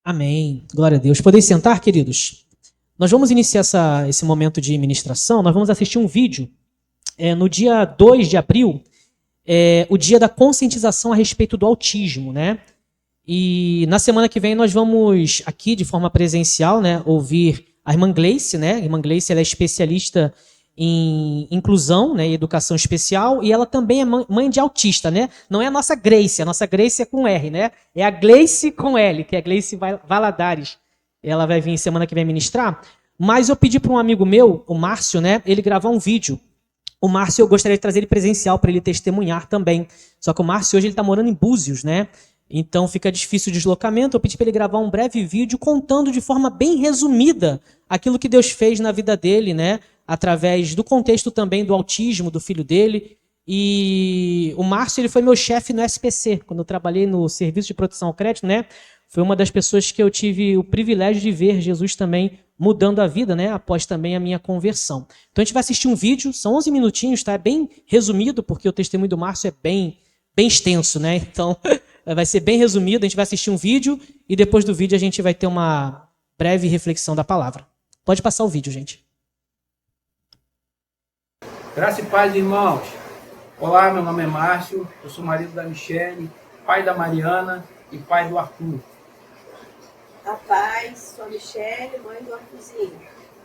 Amém. Glória a Deus. Podeis sentar, queridos? Nós vamos iniciar esse momento de ministração. Nós vamos assistir um vídeo no dia 2 de abril, o dia da conscientização a respeito do autismo, né? E na semana que vem nós vamos aqui, de forma presencial, né, ouvir a irmã Gleice, né? A irmã Gleice, ela é especialista em inclusão, né, e educação especial, e ela também é mãe de autista, né? Não é a nossa Grace é com R, né? É a Gleice com L, que é a Gleice Valadares. Ela vai vir semana que vem ministrar. Mas eu pedi para um amigo meu, o Márcio, né, ele gravar um vídeo. O Márcio, eu gostaria de trazer ele presencial para ele testemunhar também. Só que o Márcio hoje ele está morando em Búzios, né? Então fica difícil o deslocamento. Eu pedi para ele gravar um breve vídeo contando de forma bem resumida aquilo que Deus fez na vida dele, né? Através do contexto também do autismo do filho dele. E o Márcio, ele foi meu chefe no SPC, quando eu trabalhei no Serviço de Proteção ao Crédito, né? Foi uma das pessoas que eu tive o privilégio de ver Jesus também mudando a vida, né? Após também a minha conversão. Então a gente vai assistir um vídeo, são 11 minutinhos, tá? É bem resumido, porque o testemunho do Márcio é bem extenso, né? Então vai ser bem resumido, a gente vai assistir um vídeo e depois do vídeo a gente vai ter uma breve reflexão da palavra. Pode passar o vídeo, gente. Graça e paz, irmãos. Olá, meu nome é Márcio, eu sou marido da Michele, pai da Mariana e pai do Arthur. A paz, sou a Michele, mãe do Arthurzinho.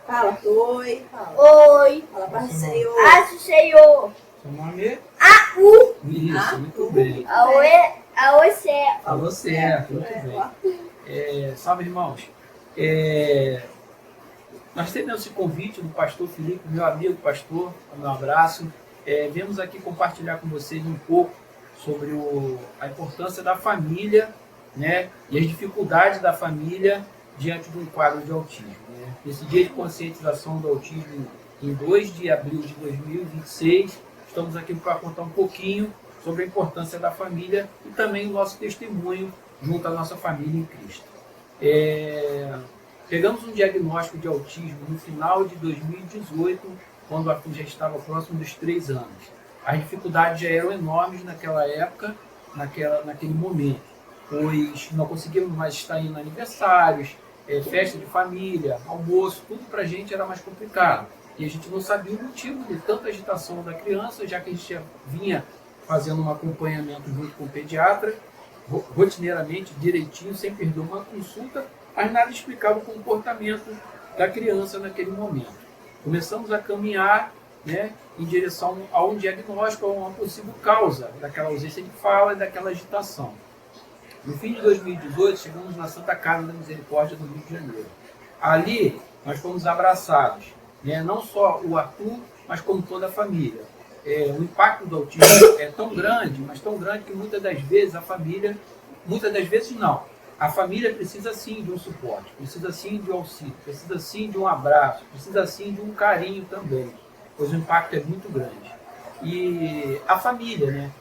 Fala, oi. Fala. Oi. Fala, paz do Senhor. Paz do Senhor. Seu nome é? Aú. Isso, muito bem. Aô, certo. Falou certo, muito bem. Salve, irmãos. Nós temos esse convite do pastor Felipe, meu amigo pastor, um abraço. Viemos aqui compartilhar com vocês um pouco sobre a importância da família, né, e as dificuldades da família diante de um quadro de autismo. Né? Esse dia de conscientização do autismo, em 2 de abril de 2026, estamos aqui para contar um pouquinho sobre a importância da família e também o nosso testemunho junto à nossa família em Cristo. Pegamos um diagnóstico de autismo no final de 2018, quando o Arthur já estava próximo dos 3 anos. As dificuldades já eram enormes naquela época, naquele momento, pois não conseguíamos mais estar indo em aniversários, festa de família, almoço, tudo para a gente era mais complicado. E a gente não sabia o motivo de tanta agitação da criança, já que a gente já vinha fazendo um acompanhamento junto com o pediatra, rotineiramente, direitinho, sem perder uma consulta, mas nada explicava o comportamento da criança naquele momento. Começamos a caminhar, né, em direção a um diagnóstico, a uma possível causa daquela ausência de fala e daquela agitação. No fim de 2018, chegamos na Santa Casa da Misericórdia do Rio de Janeiro. Ali, nós fomos abraçados, né, não só o Arthur, mas como toda a família. O impacto do autismo é tão grande, mas tão grande que muitas das vezes a família precisa sim de um suporte, precisa sim de um auxílio, precisa sim de um abraço, precisa sim de um carinho também, pois o impacto é muito grande. E a família, né?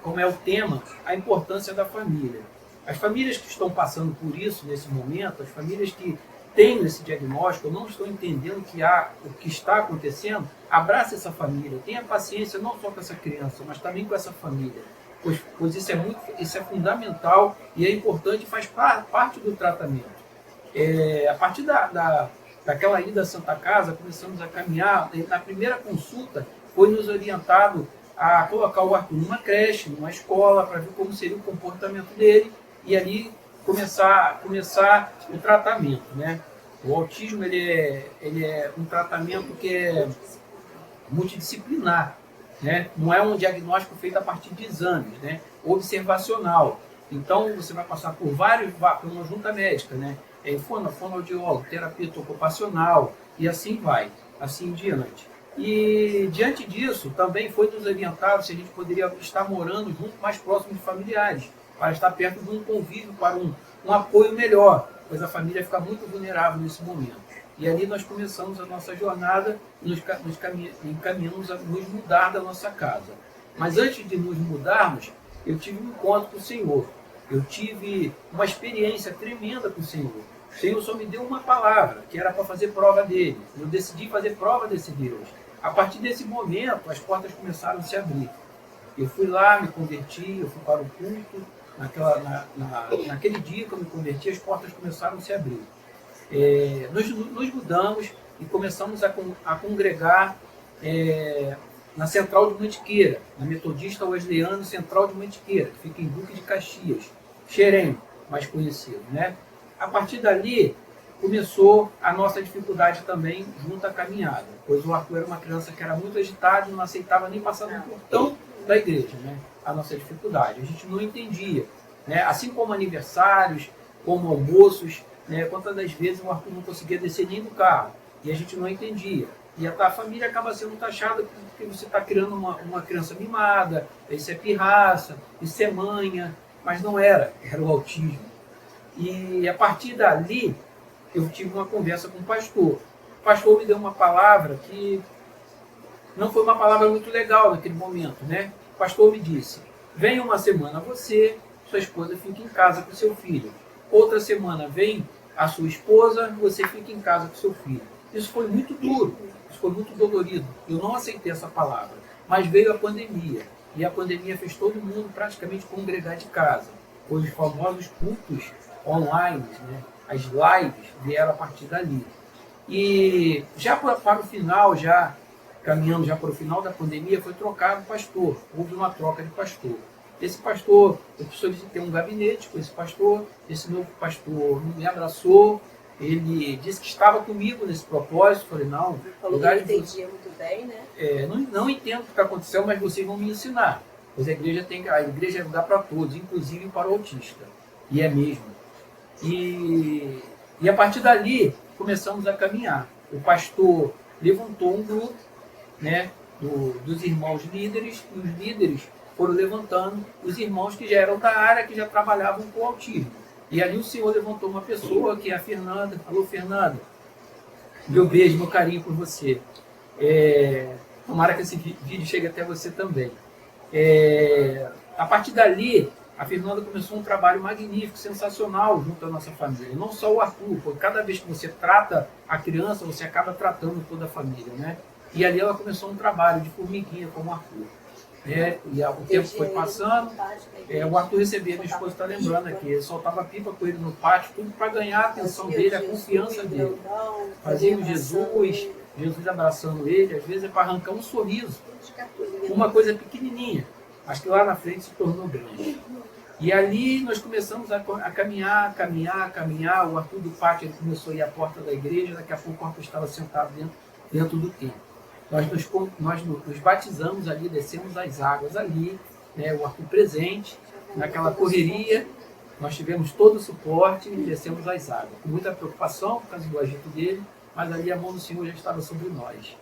Como é o tema, a importância da família. As famílias que estão passando por isso nesse momento, as famílias que têm esse diagnóstico, não estão entendendo o que está acontecendo, abrace essa família, tenha paciência não só com essa criança, mas também com essa família. Pois isso é fundamental e é importante e faz parte do tratamento. A partir daquela ida à Santa Casa, começamos a caminhar. Na primeira consulta, foi nos orientado a colocar o Arthur numa creche, numa escola, para ver como seria o comportamento dele e ali começar o tratamento. Né? O autismo ele é um tratamento que é multidisciplinar. Né? Não é um diagnóstico feito a partir de exames, né? Observacional. Então, você vai passar por uma junta médica, né? Fonoaudiólogo, terapeuta ocupacional, e assim vai, assim em diante. E, diante disso, também foi nos orientado se a gente poderia estar morando junto, mais próximo de familiares, para estar perto de um convívio, para um apoio melhor, pois a família fica muito vulnerável nesse momento. E ali nós começamos a nossa jornada e nos encaminhamos a nos mudar da nossa casa. Mas antes de nos mudarmos, eu tive um encontro com o Senhor. Eu tive uma experiência tremenda com o Senhor. O Senhor só me deu uma palavra, que era para fazer prova dele. Eu decidi fazer prova desse Deus. A partir desse momento, as portas começaram a se abrir. Eu fui lá, me converti, eu fui para o culto, naquele dia que eu me converti, as portas começaram a se abrir. Nos mudamos e começamos a congregar na Central de Mantiqueira, na Metodista Wesleyana Central de Mantiqueira, que fica em Duque de Caxias, Xerém, mais conhecido, né? A partir dali, começou a nossa dificuldade também junto à caminhada, pois o Arthur era uma criança que era muito agitada e não aceitava nem passar no portão da igreja, né? A nossa dificuldade, a gente não entendia, né? Assim como aniversários, como almoços, né? Quantas das vezes o Arthur não conseguia descer nem do carro e a gente não entendia. E a família acaba sendo taxada porque você está criando uma criança mimada, isso é pirraça, isso é manha, mas não era o autismo. E a partir dali, eu tive uma conversa com o pastor. O pastor me deu uma palavra que não foi uma palavra muito legal naquele momento, né? O pastor me disse: vem uma semana você, sua esposa fica em casa com seu filho. Outra semana vem a sua esposa, você fica em casa com seu filho. Isso foi muito duro, isso foi muito dolorido. Eu não aceitei essa palavra. Mas veio a pandemia. E a pandemia fez todo mundo praticamente congregar de casa. Os famosos cultos online, né? As lives vieram a partir dali. E já para o final, caminhando já para o final da pandemia, foi trocado o pastor. Houve uma troca de pastor. Esse pastor, eu solicitei um gabinete com esse pastor. Esse novo pastor me abraçou. Ele disse que estava comigo nesse propósito. Falei, não. Falou que não entendia muito bem, né? Não entendo o que aconteceu, mas vocês vão me ensinar. Pois a igreja é lugar para todos, inclusive para o autista. E é mesmo. E a partir dali, começamos a caminhar. O pastor levantou um grupo, né, dos irmãos líderes, e os líderes foram levantando os irmãos que já eram da área, que já trabalhavam com autismo. E ali o Senhor levantou uma pessoa, que é a Fernanda. Alô, Fernanda. Meu beijo, meu carinho por você. Tomara que esse vídeo chegue até você também. A partir dali, a Fernanda começou um trabalho magnífico, sensacional junto à nossa família. Não só o Arthur, porque cada vez que você trata a criança, você acaba tratando toda a família, né? E ali ela começou um trabalho de formiguinha com o Arthur. E o tempo foi passando, o Arthur recebia, minha esposa está lembrando aqui, ele soltava pipa com ele no pátio, tudo para ganhar a atenção dele, a confiança dele. Fazia Jesus abraçando ele, às vezes é para arrancar um sorriso, uma coisa pequenininha, mas que lá na frente se tornou grande. E ali nós começamos a caminhar, o Arthur do pátio ele começou a ir à porta da igreja, daqui a pouco o Arthur estava sentado dentro do templo. Nós nos batizamos ali, descemos as águas ali, né, o Arthur presente, naquela correria, nós tivemos todo o suporte e descemos as águas. Com muita preocupação por causa do agito dele, mas ali a mão do Senhor já estava sobre nós.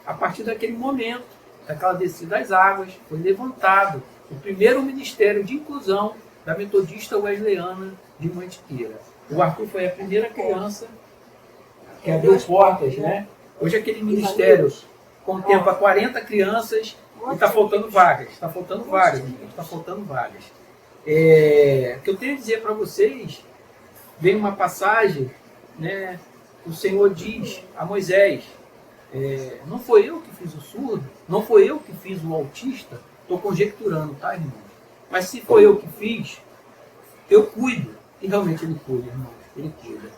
A partir daquele momento, daquela descida das águas, foi levantado o primeiro ministério de inclusão da Metodista Wesleyana de Mantiqueira. O Arthur foi a primeira criança que abriu portas, né? Hoje aquele ministério contempla 40 crianças e está faltando vagas. Está faltando vagas. O que eu tenho a dizer para vocês, vem uma passagem, né? O Senhor diz a Moisés, não foi eu que fiz o surdo, não foi eu que fiz o autista, estou conjecturando, tá, irmão? Mas se foi eu que fiz, eu cuido. E realmente ele cuida, irmão. Ele cuida.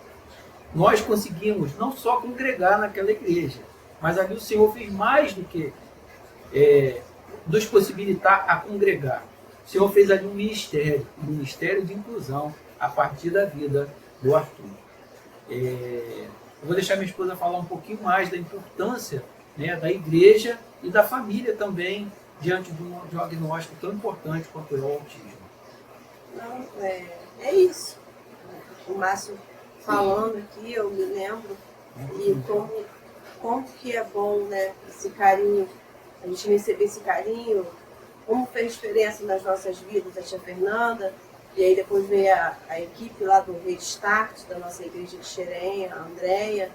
Nós conseguimos não só congregar naquela igreja, mas ali o Senhor fez mais do que nos possibilitar a congregar. O Senhor fez ali um ministério de inclusão a partir da vida do Arthur. Eu vou deixar minha esposa falar um pouquinho mais da importância, né, da igreja e da família também diante de um diagnóstico tão importante quanto é o autismo. Não, é isso. O Márcio falando aqui, eu me lembro, e como que é bom, né, esse carinho, a gente receber esse carinho, como fez diferença nas nossas vidas, a tia Fernanda, e aí depois veio a equipe lá do Restart, da nossa igreja de Xerém, a Andréia,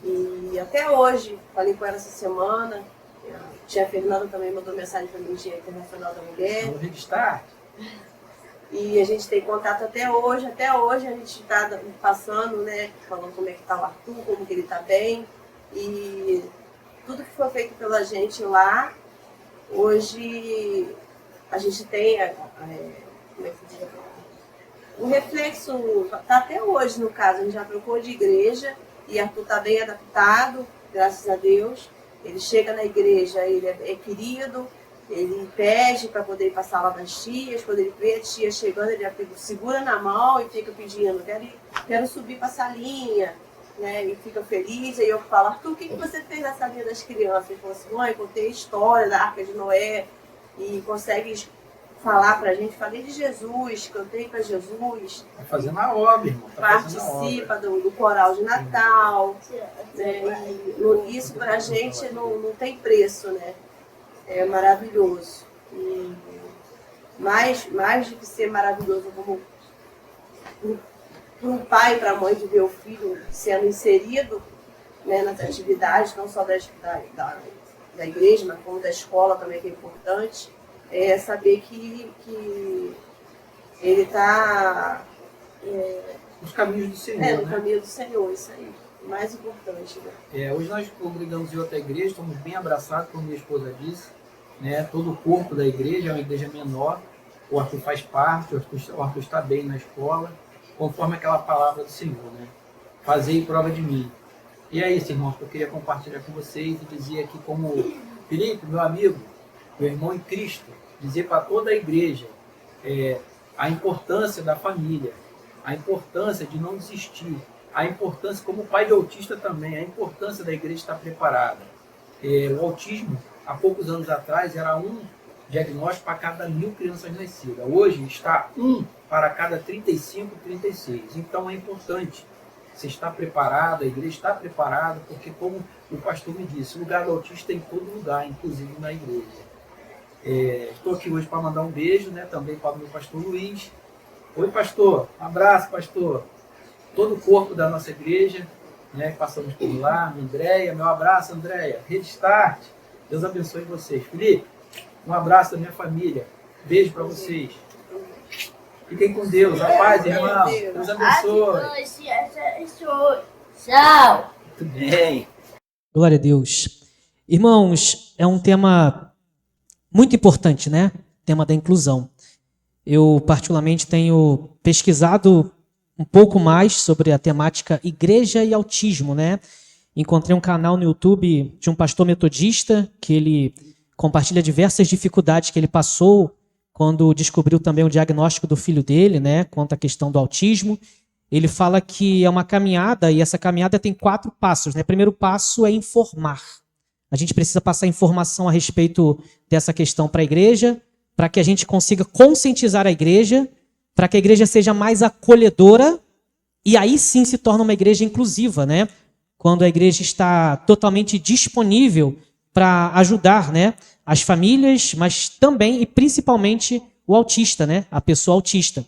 e até hoje, falei com ela essa semana, a tia Fernanda também mandou mensagem para mim, Dia Internacional da Mulher. No Restart? E a gente tem contato até hoje a gente está passando, né, falando como é que está o Arthur, como que ele está bem, e tudo que foi feito pela gente lá, hoje a gente tem como é que se diz? O reflexo está até hoje, no caso, a gente já trocou de igreja e Arthur está bem adaptado, graças a Deus. Ele chega na igreja, ele é querido, ele pede para poder passar lá das tias. Quando ele vê a tia chegando, ele segura na mão e fica pedindo, quero subir para a salinha, né? E fica feliz. Aí eu falo, Arthur, o que você fez na salinha das crianças? Ele falou assim, mãe, contei a história da Arca de Noé e consegue falar pra gente, falei de Jesus, cantei para Jesus. Tá fazendo a obra, irmão. Participa do coral de Natal. Né? E isso pra gente não tem preço, né? É maravilhoso. E mais do que ser maravilhoso como para um pai e para a mãe de ver o filho sendo inserido, né, nas atividades, não só da igreja, mas como da escola também, que é importante, é saber que ele está nos caminhos do Senhor. No né? caminho do Senhor, isso aí. O mais importante. Né? Hoje nós congregamos em outra igreja, estamos bem abraçados, como minha esposa disse. Né? Todo o corpo da igreja é uma igreja menor. O Arthur faz parte, o Arthur está bem na escola, conforme aquela palavra do Senhor. Né? Fazei prova de mim. E é isso, irmãos, que eu queria compartilhar com vocês e dizer aqui como Felipe, meu amigo, meu irmão em Cristo, dizer para toda a igreja a importância da família, a importância de não desistir, a importância, como pai de autista também, a importância da igreja estar preparada. O autismo, há poucos anos atrás, era um diagnóstico para cada 1000 crianças nascidas. Hoje está 1 para cada 35, 36. Então é importante você estar preparado, a igreja está preparada, porque como o pastor me disse, o lugar do autista é em todo lugar, inclusive na igreja. Estou aqui hoje para mandar um beijo, né, também para o meu pastor Luiz. Oi, pastor. Um abraço, pastor. Todo o corpo da nossa igreja, né, passamos por lá. Andréia, meu abraço, Andréia. Restart. Deus abençoe vocês. Felipe, um abraço da minha família. Beijo para vocês. Fiquem com Deus. A paz, irmão. Deus abençoe. Tchau. Muito bem. Glória a Deus. Irmãos, é um tema muito importante, né? Tema da inclusão. Eu, particularmente, tenho pesquisado um pouco mais sobre a temática igreja e autismo, né? Encontrei um canal no YouTube de um pastor metodista que ele compartilha diversas dificuldades que ele passou quando descobriu também o diagnóstico do filho dele, né? Quanto à questão do autismo. Ele fala que é uma caminhada e essa caminhada tem 4 passos, né? O primeiro passo é informar. A gente precisa passar informação a respeito dessa questão para a igreja, para que a gente consiga conscientizar a igreja, para que a igreja seja mais acolhedora e aí sim se torna uma igreja inclusiva, né? Quando a igreja está totalmente disponível para ajudar, né, as famílias, mas também e principalmente o autista, né, a pessoa autista.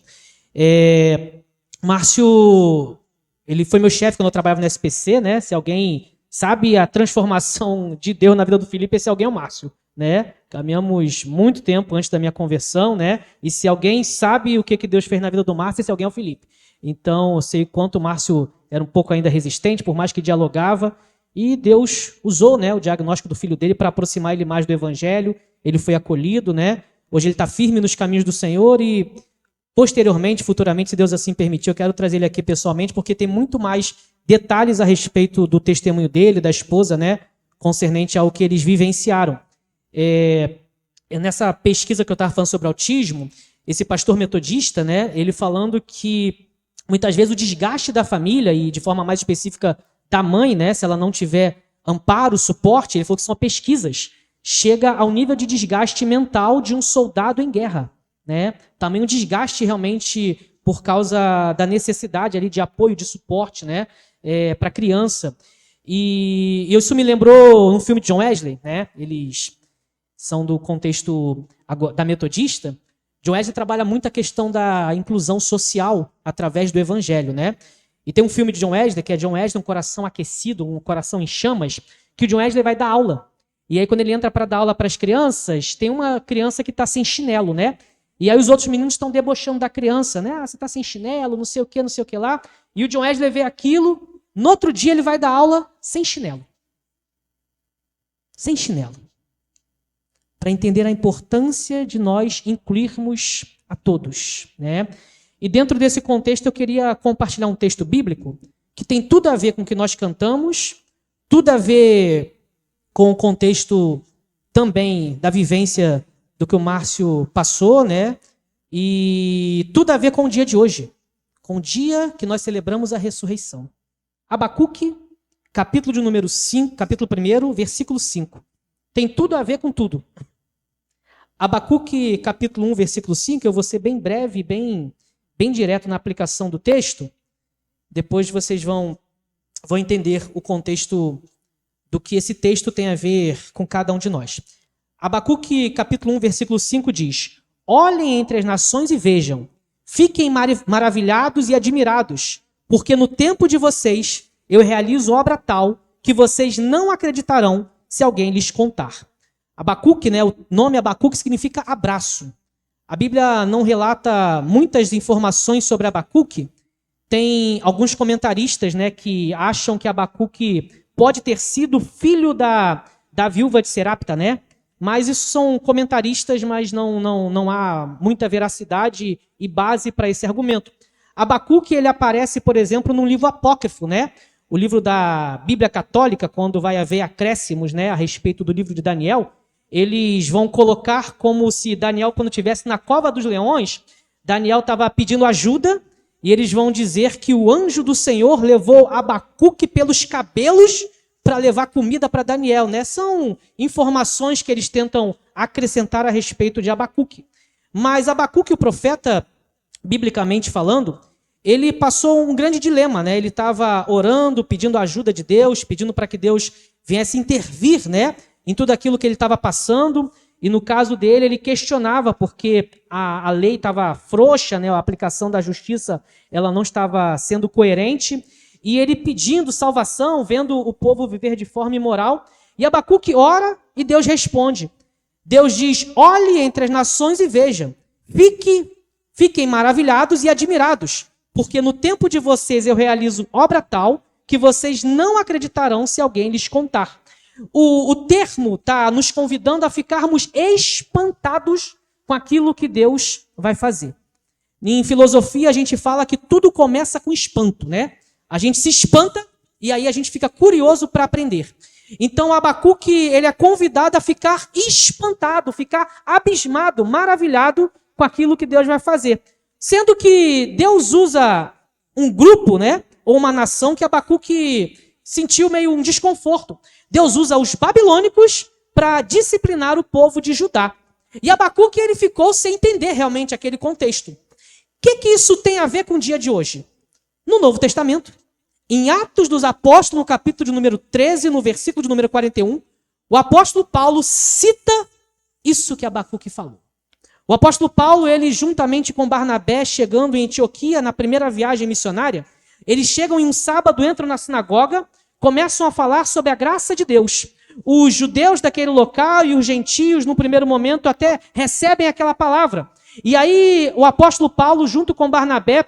Márcio, ele foi meu chefe quando eu trabalhava no SPC, né? Se alguém sabe a transformação de Deus na vida do Felipe, esse alguém é o Márcio, né? Caminhamos muito tempo antes da minha conversão, né? E se alguém sabe o que Deus fez na vida do Márcio, esse alguém é o Felipe. Então, eu sei quanto o Márcio era um pouco ainda resistente, por mais que dialogava, e Deus usou, né, o diagnóstico do filho dele para aproximar ele mais do evangelho. Ele foi acolhido, né? Hoje ele está firme nos caminhos do Senhor e posteriormente, futuramente, se Deus assim permitir, eu quero trazer ele aqui pessoalmente, porque tem muito mais detalhes a respeito do testemunho dele, da esposa, né, concernente ao que eles vivenciaram. Nessa pesquisa que eu estava falando sobre autismo, esse pastor metodista, né, ele falando que muitas vezes o desgaste da família, e de forma mais específica da mãe, né, se ela não tiver amparo, suporte, ele falou que são pesquisas, chega ao nível de desgaste mental de um soldado em guerra. Né? Também um desgaste realmente por causa da necessidade ali de apoio, de suporte, né? Para a criança. E isso me lembrou um filme de John Wesley, né? Eles são do contexto da metodista. John Wesley trabalha muito a questão da inclusão social através do evangelho, né? E tem um filme de John Wesley, que é John Wesley, um coração aquecido, um coração em chamas, que o John Wesley vai dar aula. E aí quando ele entra para dar aula para as crianças, tem uma criança que está sem chinelo, né? E aí os outros meninos estão debochando da criança, né? Você está sem chinelo, não sei o que lá. E o John Wesley vê aquilo, no outro dia ele vai dar aula sem chinelo. Sem chinelo. Para entender a importância de nós incluirmos a todos, né? E dentro desse contexto eu queria compartilhar um texto bíblico que tem tudo a ver com o que nós cantamos, tudo a ver com o contexto também da vivência do que o Márcio passou, né? E tudo a ver com o dia de hoje, com o dia que nós celebramos a ressurreição. Abacuque, capítulo de número 5, capítulo 1, versículo 5. Tem tudo a ver com tudo. Abacuque, capítulo 1, versículo 5, eu vou ser bem breve, bem direto na aplicação do texto. Depois vocês vão entender o contexto do que esse texto tem a ver com cada um de nós. Abacuque, capítulo 1, versículo 5 diz: olhem entre as nações e vejam, fiquem maravilhados e admirados, porque no tempo de vocês eu realizo obra tal que vocês não acreditarão se alguém lhes contar. Abacuque, né, o nome Abacuque significa abraço. A Bíblia não relata muitas informações sobre Abacuque. Tem alguns comentaristas, né, que acham que Abacuque pode ter sido filho da viúva de Serapta, né? Mas isso são comentaristas, mas não há muita veracidade e base para esse argumento. Abacuque, ele aparece, por exemplo, num livro apócrifo, né? O livro da Bíblia Católica, quando vai haver acréscimos, né, a respeito do livro de Daniel, eles vão colocar como se Daniel, quando estivesse na cova dos leões, Daniel estava pedindo ajuda, e eles vão dizer que o anjo do Senhor levou Abacuque pelos cabelos para levar comida para Daniel, né? São informações que eles tentam acrescentar a respeito de Abacuque. Mas Abacuque, o profeta, biblicamente falando, ele passou um grande dilema, né? Ele estava orando, pedindo a ajuda de Deus, pedindo para que Deus viesse intervir, né, em tudo aquilo que ele estava passando. E no caso dele, ele questionava porque a lei estava frouxa, né? A aplicação da justiça ela não estava sendo coerente. E ele pedindo salvação, vendo o povo viver de forma imoral. E Abacuque ora e Deus responde. Deus diz: olhe entre as nações e vejam. Fiquem maravilhados e admirados, porque no tempo de vocês eu realizo obra tal que vocês não acreditarão se alguém lhes contar. O termo está nos convidando a ficarmos espantados com aquilo que Deus vai fazer. Em filosofia, a gente fala que tudo começa com espanto, né? A gente se espanta e aí a gente fica curioso para aprender. Então, Abacuque, ele é convidado a ficar espantado, ficar abismado, maravilhado com aquilo que Deus vai fazer. Sendo que Deus usa um grupo, né? Ou uma nação que Abacuque sentiu meio um desconforto. Deus usa os babilônicos para disciplinar o povo de Judá. E Abacuque, ele ficou sem entender realmente aquele contexto. O que isso tem a ver com o dia de hoje? No Novo Testamento, em Atos dos Apóstolos, no capítulo de número 13, no versículo de número 41, o apóstolo Paulo cita isso que Abacuque falou. O apóstolo Paulo, ele juntamente com Barnabé, chegando em Antioquia, na primeira viagem missionária, eles chegam em um sábado, entram na sinagoga, começam a falar sobre a graça de Deus. Os judeus daquele local e os gentios, no primeiro momento, até recebem aquela palavra. E aí o apóstolo Paulo, junto com Barnabé,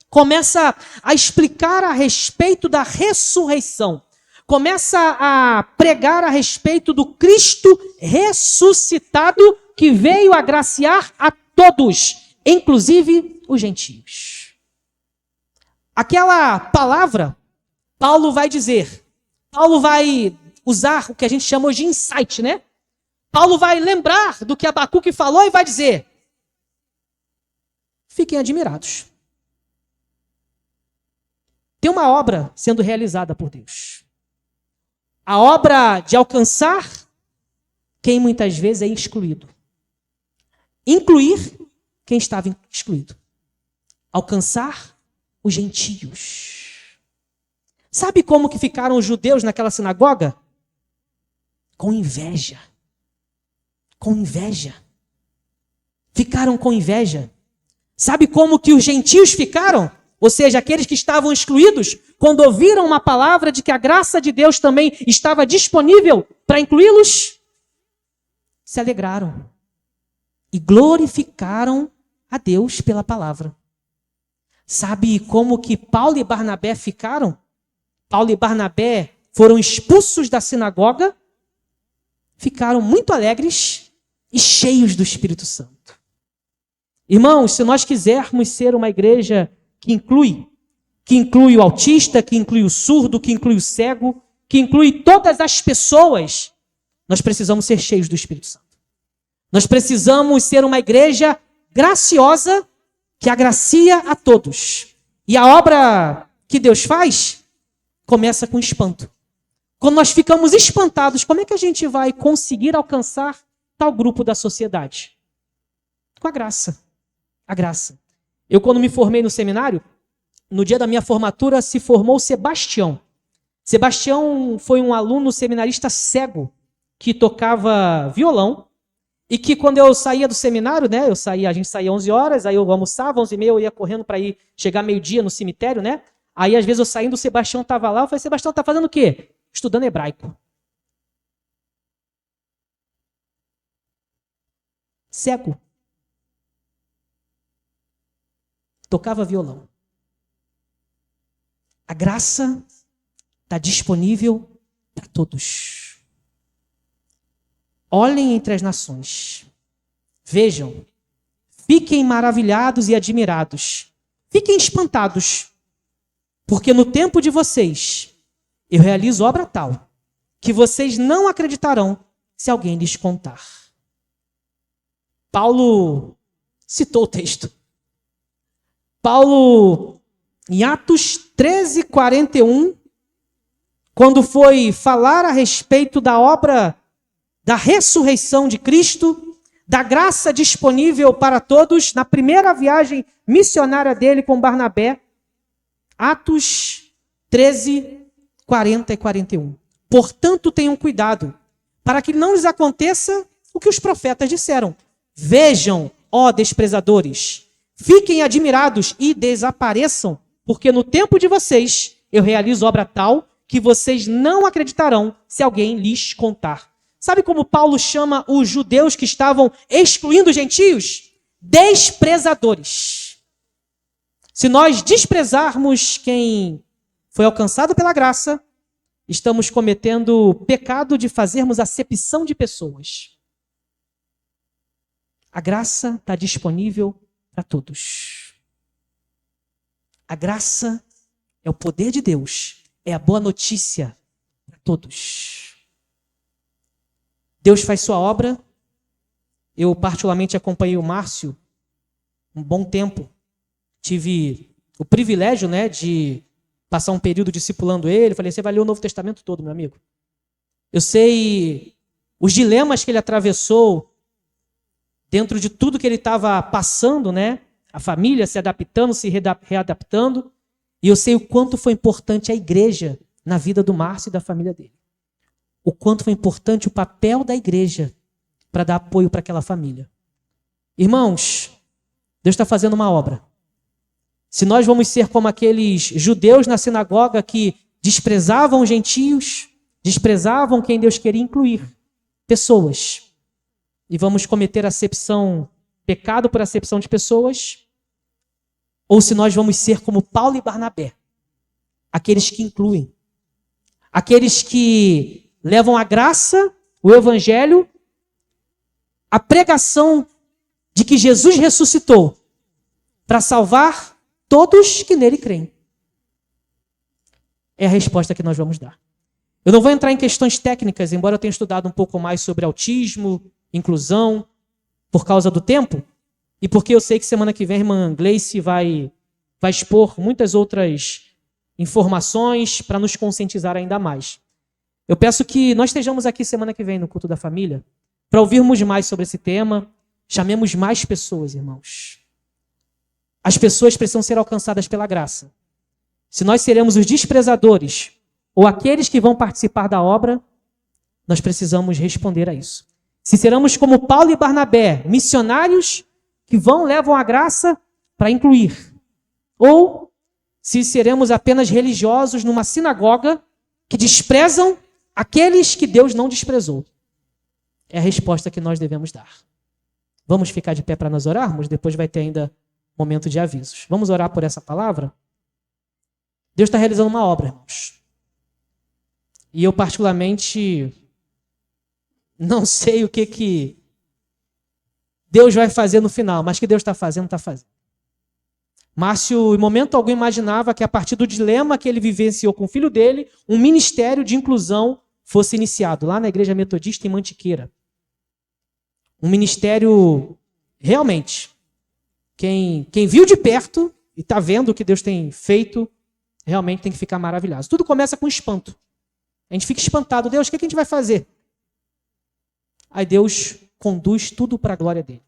começa a explicar a respeito da ressurreição. Começa a pregar a respeito do Cristo ressuscitado que veio agraciar a todos, inclusive os gentios. Aquela palavra, Paulo vai dizer, Paulo vai usar o que a gente chama hoje de insight, né? Paulo vai lembrar do que Abacuque falou e vai dizer: fiquem admirados. Tem uma obra sendo realizada por Deus. A obra de alcançar quem muitas vezes é excluído. Incluir quem estava excluído. Alcançar os gentios. Sabe como que ficaram os judeus naquela sinagoga? Com inveja. Com inveja. Ficaram com inveja. Sabe como que os gentios ficaram? Ou seja, aqueles que estavam excluídos, quando ouviram uma palavra de que a graça de Deus também estava disponível para incluí-los, se alegraram e glorificaram a Deus pela palavra. Sabe como que Paulo e Barnabé ficaram? Paulo e Barnabé foram expulsos da sinagoga, ficaram muito alegres e cheios do Espírito Santo. Irmãos, se nós quisermos ser uma igreja que inclui o autista, que inclui o surdo, que inclui o cego, que inclui todas as pessoas, nós precisamos ser cheios do Espírito Santo. Nós precisamos ser uma igreja graciosa, que agracia a todos. E a obra que Deus faz começa com espanto. Quando nós ficamos espantados, como é que a gente vai conseguir alcançar tal grupo da sociedade? Com a graça. A graça. Eu, quando me formei no seminário, no dia da minha formatura, se formou Sebastião. Sebastião foi um aluno seminarista cego, que tocava violão, e que quando eu saía do seminário, né, a gente saía 11 horas, aí eu almoçava, 11h30, eu ia correndo para ir chegar meio-dia no cemitério, né? Aí às vezes eu saindo, o Sebastião estava lá, eu falei, Sebastião, tá fazendo o quê? Estudando hebraico. Cego. Tocava violão. A graça está disponível para todos. Olhem entre as nações. Vejam. Fiquem maravilhados e admirados. Fiquem espantados. Porque no tempo de vocês, eu realizo obra tal, que vocês não acreditarão se alguém lhes contar. Paulo citou o texto. Paulo, em Atos 13:41, quando foi falar a respeito da obra da ressurreição de Cristo, da graça disponível para todos, na primeira viagem missionária dele com Barnabé, Atos 13:40 e 41. Portanto, tenham cuidado, para que não lhes aconteça o que os profetas disseram. Vejam, ó desprezadores, fiquem admirados e desapareçam, porque no tempo de vocês eu realizo obra tal que vocês não acreditarão se alguém lhes contar. Sabe como Paulo chama os judeus que estavam excluindo os gentios? Desprezadores. Se nós desprezarmos quem foi alcançado pela graça, estamos cometendo o pecado de fazermos acepção de pessoas. A graça está disponível para todos. A graça é o poder de Deus, é a boa notícia para todos. Deus faz sua obra. Eu particularmente acompanhei o Márcio um bom tempo. Tive o privilégio, né, de passar um período discipulando ele. Falei, você vai ler o Novo Testamento todo, meu amigo. Eu sei os dilemas que ele atravessou dentro de tudo que ele estava passando, né? A família se adaptando, se readaptando. E eu sei o quanto foi importante a igreja na vida do Márcio e da família dele. O quanto foi importante o papel da igreja para dar apoio para aquela família. Irmãos, Deus está fazendo uma obra. Se nós vamos ser como aqueles judeus na sinagoga que desprezavam os gentios, desprezavam quem Deus queria incluir, pessoas, e vamos cometer acepção, pecado por acepção de pessoas, ou se nós vamos ser como Paulo e Barnabé, aqueles que incluem, aqueles que levam a graça, o evangelho, a pregação de que Jesus ressuscitou para salvar todos que nele creem. É a resposta que nós vamos dar. Eu não vou entrar em questões técnicas, embora eu tenha estudado um pouco mais sobre autismo, inclusão, por causa do tempo, e porque eu sei que semana que vem a irmã Gleice vai expor muitas outras informações para nos conscientizar ainda mais. Eu peço que nós estejamos aqui semana que vem no culto da família, para ouvirmos mais sobre esse tema. Chamemos mais pessoas, irmãos. As pessoas precisam ser alcançadas pela graça. Se nós seremos os desprezadores ou aqueles que vão participar da obra, nós precisamos responder a isso. Se seremos como Paulo e Barnabé, missionários que levam a graça para incluir. Ou se seremos apenas religiosos numa sinagoga que desprezam aqueles que Deus não desprezou. É a resposta que nós devemos dar. Vamos ficar de pé para nós orarmos? Depois vai ter ainda momento de avisos. Vamos orar por essa palavra? Deus está realizando uma obra, irmãos. E eu particularmente não sei o que Deus vai fazer no final, mas que Deus está fazendo, está fazendo. Márcio, em momento algum, imaginava que a partir do dilema que ele vivenciou com o filho dele, um ministério de inclusão fosse iniciado lá na Igreja Metodista em Mantiqueira. Um ministério, realmente, quem viu de perto e está vendo o que Deus tem feito, realmente tem que ficar maravilhado. Tudo começa com espanto. A gente fica espantado. Deus, o que a gente vai fazer? Aí Deus conduz tudo para a glória dele.